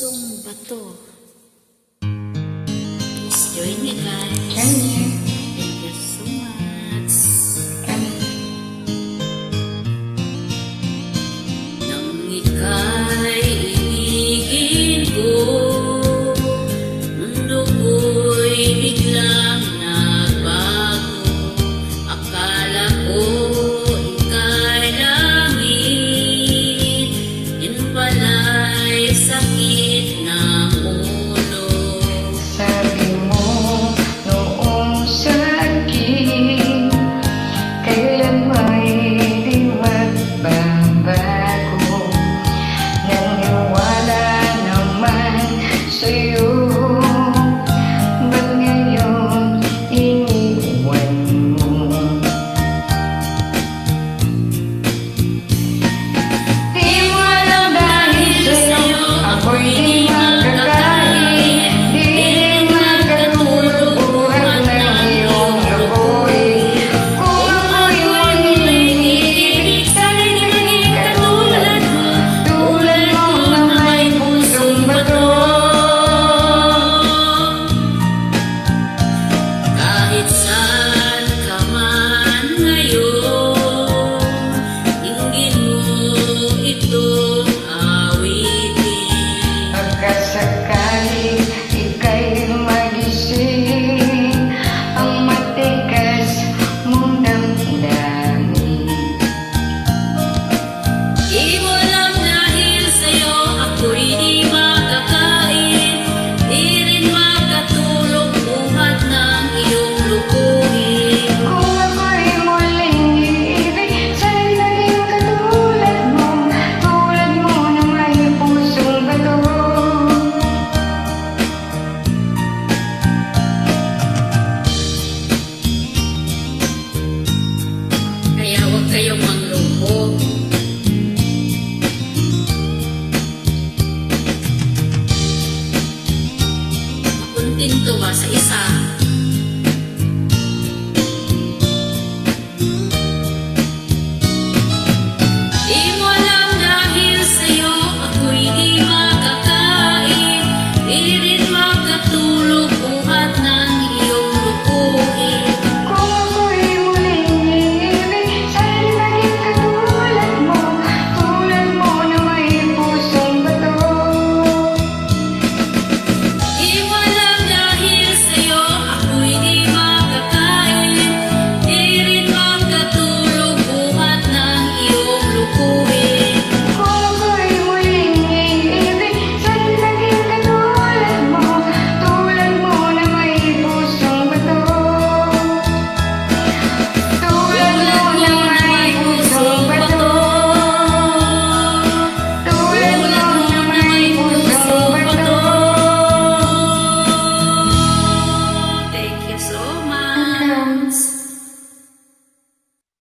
pusong bato. Please join me guys. Thank you so much. Nang ika'y ibigin ko, mundo ko'y biglang nagbago. Akala ko ika'y langit, yun pala'y sakit ng ulo. Sabi mo noong sa akin, kailan mo'y di magbabago. Naniwala naman sa'yo, ba't ngayon iniwan mo? Di mo alam dahil sa'yo ako'y di makakain, di rin makatulog buhat ng iyong ako'y. Kung ako'y walang ibig, sana'y naging katulad mo, tulad mo na may pusong bato. Kahit saan ka man ngayon, dinggin mo itong awitin. Pagkasakali ika'y magising, ang matigas mong damdamin. Di mo alam dahil sa'yo ako'y di makakain, di rin makatulog buhat ng iyong lukuhin. Kung ako'y muling iibig, sana'y naging katulad mo, tulad mo na may pusong bato. Kaya huwag kayong manglungkot. Makuntinto ba sa isa?